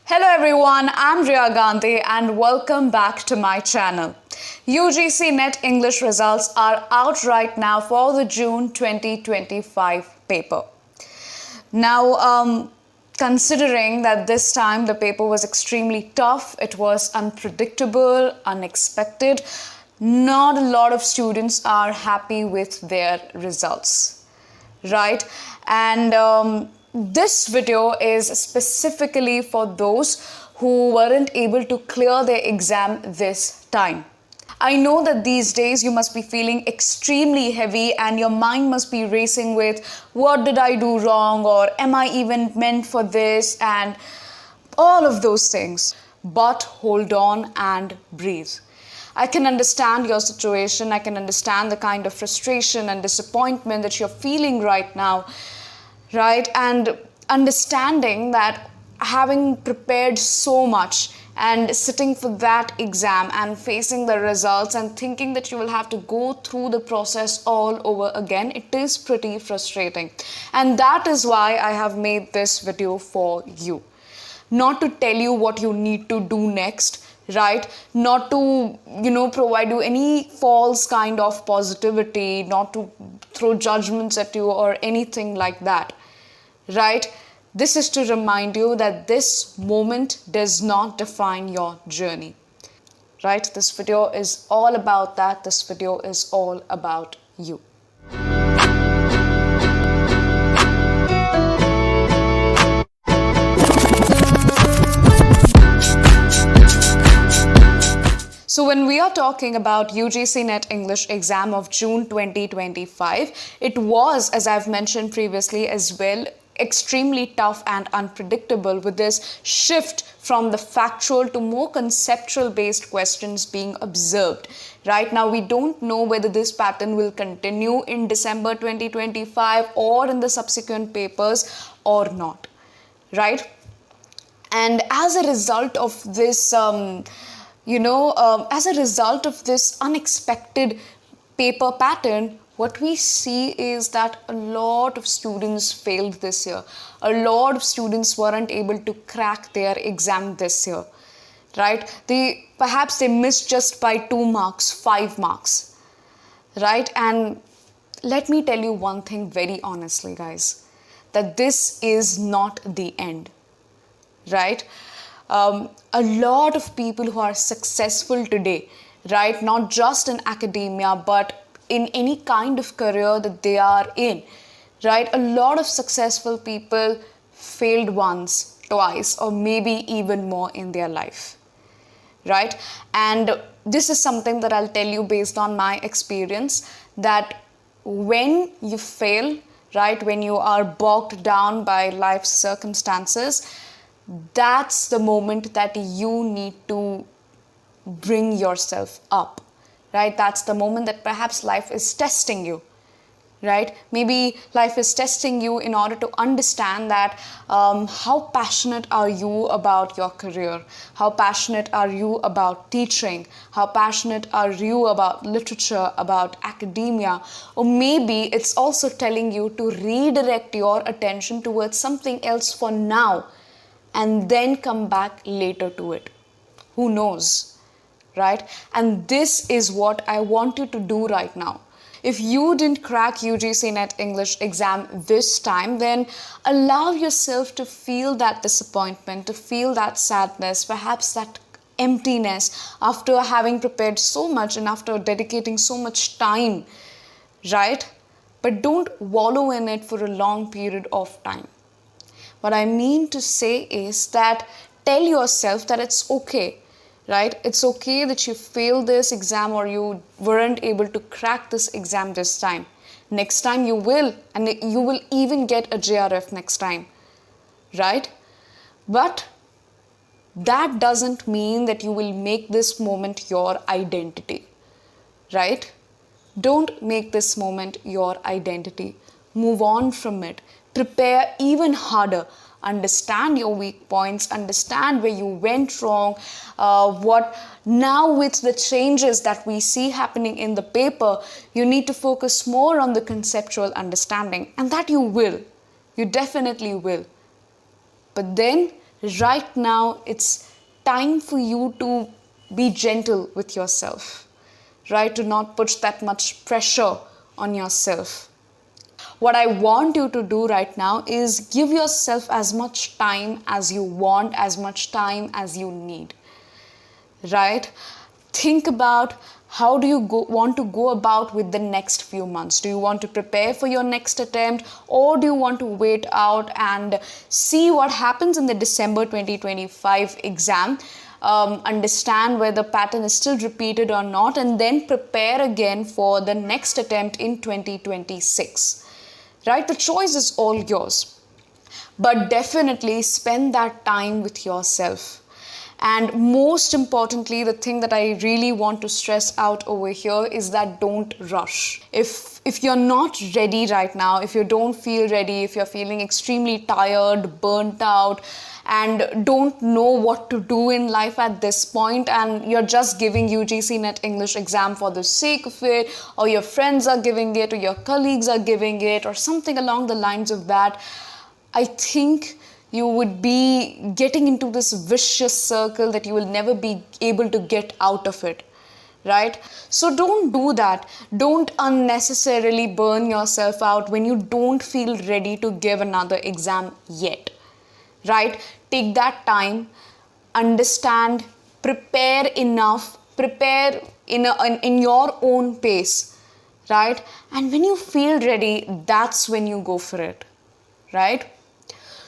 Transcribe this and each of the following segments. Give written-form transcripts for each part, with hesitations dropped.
Hello everyone, I'm Riya Gandhi and welcome back to my channel. UGC NET English results are out right now for the June 2025 paper. Now, considering that this time the paper was extremely tough, it was unpredictable, unexpected, not a lot of students are happy with their results, right? And this video is specifically for those who weren't able to clear their exam this time. I know that these days you must be feeling extremely heavy and your mind must be racing with what did I do wrong, or am I even meant for this, and all of those things. But hold on and breathe. I can understand your situation. I can understand the kind of frustration and disappointment that you're feeling right now. Right? And understanding that having prepared so much and sitting for that exam and facing the results and thinking that you will have to go through the process all over again, it is pretty frustrating. And that is why I have made this video for you. Not to tell you what you need to do next, right? Not to, provide you any false kind of positivity, not to throw judgments at you or anything like that, right? This is to remind you that this moment does not define your journey, right? This video is all about that. This video is all about you. So when we are talking about UGC NET English exam of June 2025, it was, as I've mentioned previously as well, extremely tough and unpredictable, with this shift from the factual to more conceptual based questions being observed. Right now, we don't know whether this pattern will continue in December 2025 or in the subsequent papers or not, right? And as a result of this, as a result of this unexpected paper pattern, what we see is that a lot of students failed this year. A lot of students weren't able to crack their exam this year, right? Perhaps they missed just by 2 marks, 5 marks, right? And let me tell you one thing very honestly, guys, that this is not the end, right? A lot of people who are successful today, right, not just in academia but in any kind of career that they are in, right, a lot of successful people failed once, twice, or maybe even more in their life, right? And this is something that I'll tell you based on my experience, that when you fail, right, when you are bogged down by life's circumstances, that's the moment that you need to bring yourself up, right? That's the moment that perhaps life is testing you, right? Maybe life is testing you in order to understand that how passionate are you about your career? How passionate are you about teaching? How passionate are you about literature, about academia? Or maybe it's also telling you to redirect your attention towards something else for now, and then come back later to it. Who knows, right? And this is what I want you to do right now. If you didn't crack UGC NET English exam this time, then allow yourself to feel that disappointment, to feel that sadness, perhaps that emptiness after having prepared so much and after dedicating so much time, right? But don't wallow in it for a long period of time. What I mean to say is that tell yourself that it's okay, right? It's okay that you failed this exam or you weren't able to crack this exam this time. Next time you will, and you will even get a JRF next time, right? But that doesn't mean that you will make this moment your identity, right? Don't make this moment your identity. Move on from it. Prepare even harder. Understand your weak points. Understand where you went wrong. What now, with the changes that we see happening in the paper, you need to focus more on the conceptual understanding, and that you will. You definitely will. But then right now it's time for you to be gentle with yourself, right? To not put that much pressure on yourself. What I want you to do right now is give yourself as much time as you want, as much time as you need, right? Think about how do you want to go about with the next few months. Do you want to prepare for your next attempt, or do you want to wait out and see what happens in the December 2025 exam, understand whether the pattern is still repeated or not, and then prepare again for the next attempt in 2026, right? The choice is all yours, but definitely spend that time with yourself. And most importantly, the thing that I really want to stress out over here is that don't rush. If you're not ready right now, if you don't feel ready, if you're feeling extremely tired, burnt out, and don't know what to do in life at this point, and you're just giving UGC NET English exam for the sake of it, or your friends are giving it, or your colleagues are giving it, or something along the lines of that, I think you would be getting into this vicious circle that you will never be able to get out of it, right? So don't do that. Don't unnecessarily burn yourself out when you don't feel ready to give another exam yet, right? Take that time, understand, prepare enough, prepare in your own pace, right? And when you feel ready, that's when you go for it, right?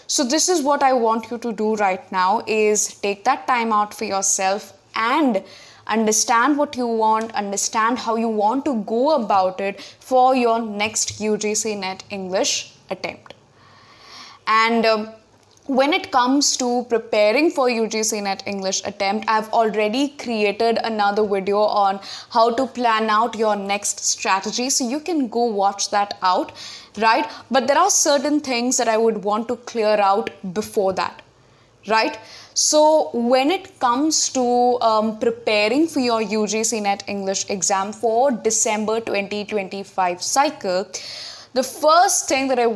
So this is what I want you to do right now, is take that time out for yourself and understand what you want, understand how you want to go about it for your next UGC NET English attempt. And when it comes to preparing for UGC NET English attempt, I've already created another video on how to plan out your next strategy, so you can go watch that out, right? But there are certain things that I would want to clear out before that, right? So when it comes to preparing for your UGC NET English exam for December 2025 cycle, the first thing that I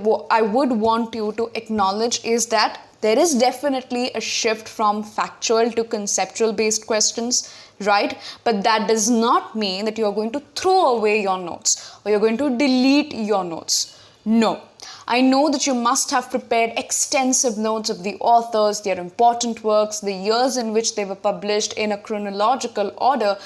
would want you to acknowledge is that there is definitely a shift from factual to conceptual based questions, right? But that does not mean that you're going to throw away your notes or you're going to delete your notes. No. I know that you must have prepared extensive notes of the authors, their important works, the years in which they were published in a chronological order.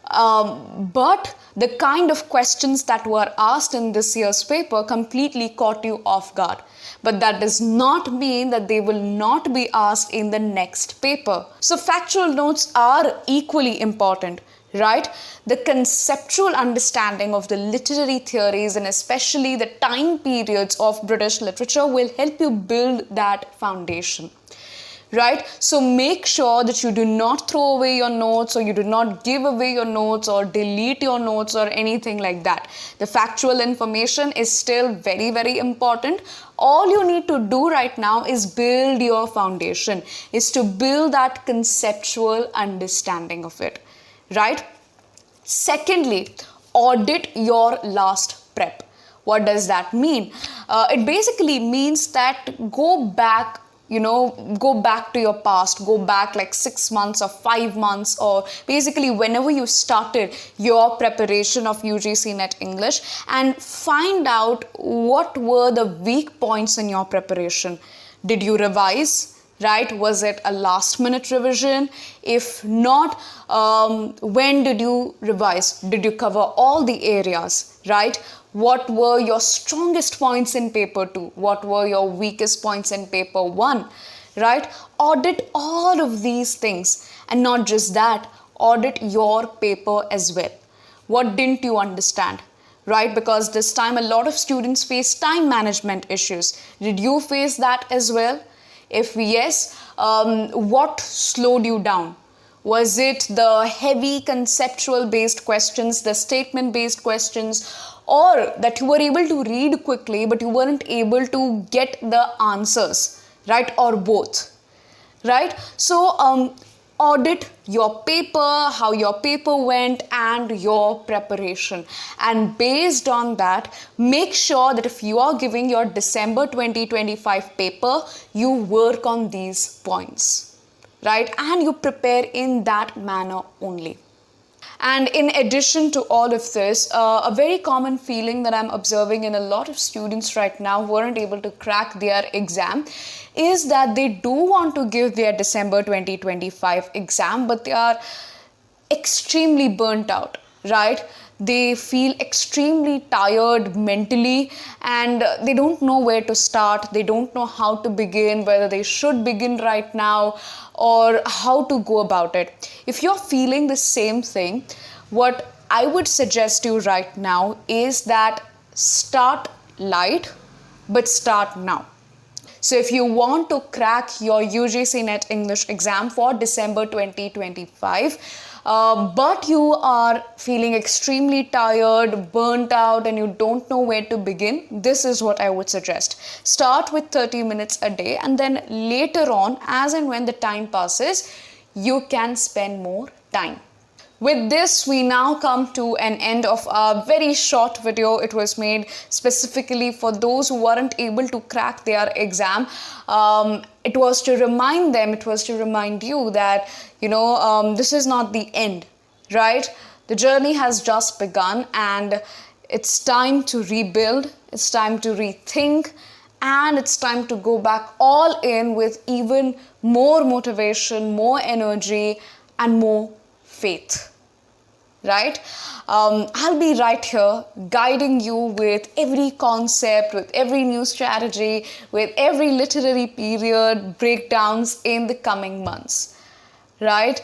But the kind of questions that were asked in this year's paper completely caught you off guard. But that does not mean that they will not be asked in the next paper. So factual notes are equally important, right? The conceptual understanding of the literary theories and especially the time periods of British literature will help you build that foundation, right? So make sure that you do not throw away your notes, or you do not give away your notes or delete your notes or anything like that. The factual information is still very, very important. All you need to do right now is build your foundation, is to build that conceptual understanding of it, right? Secondly, audit your last prep. What does that mean? It basically means that go back to your past, go back like 6 months or 5 months, or basically whenever you started your preparation of UGC NET English, and find out what were the weak points in your preparation. Did you revise? Right? Was it a last minute revision? If not, when did you revise? Did you cover all the areas? Right? What were your strongest points in paper 2? What were your weakest points in paper 1? Right? Audit all of these things. And not just that, audit your paper as well. What didn't you understand? Right? Because this time a lot of students face time management issues. Did you face that as well? If yes, what slowed you down? Was it the heavy conceptual based questions, the statement based questions, or that you were able to read quickly but you weren't able to get the answers, right? Or both, right? So audit your paper, how your paper went, and your preparation. And based on that, make sure that if you are giving your December 2025 paper, you work on these points, right? And you prepare in that manner only. And in addition to all of this, a very common feeling that I'm observing in a lot of students right now who aren't able to crack their exam is that they do want to give their December 2025 exam, but they are extremely burnt out, right? They feel extremely tired mentally, and they don't know where to start. They don't know how to begin, whether they should begin right now or how to go about it. If you're feeling the same thing, what I would suggest you right now is that start light, but start now. So if you want to crack your UGC NET English exam for December 2025, but you are feeling extremely tired, burnt out, and you don't know where to begin, this is what I would suggest. Start with 30 minutes a day, and then later on, as and when the time passes, you can spend more time. With this, we now come to an end of our very short video. It was made specifically for those who weren't able to crack their exam. It was to remind them, it was to remind you that, this is not the end, right? The journey has just begun, and it's time to rebuild, it's time to rethink, and it's time to go back all in with even more motivation, more energy, and more faith, right? I'll be right here guiding you with every concept, with every new strategy, with every literary period breakdowns in the coming months, right?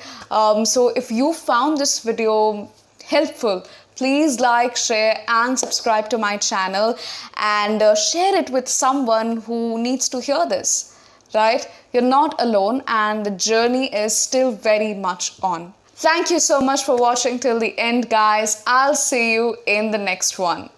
So if you found this video helpful, please like, share, and subscribe to my channel, and share it with someone who needs to hear this, right? You're not alone, and the journey is still very much on. Thank you so much for watching till the end, guys. I'll see you in the next one.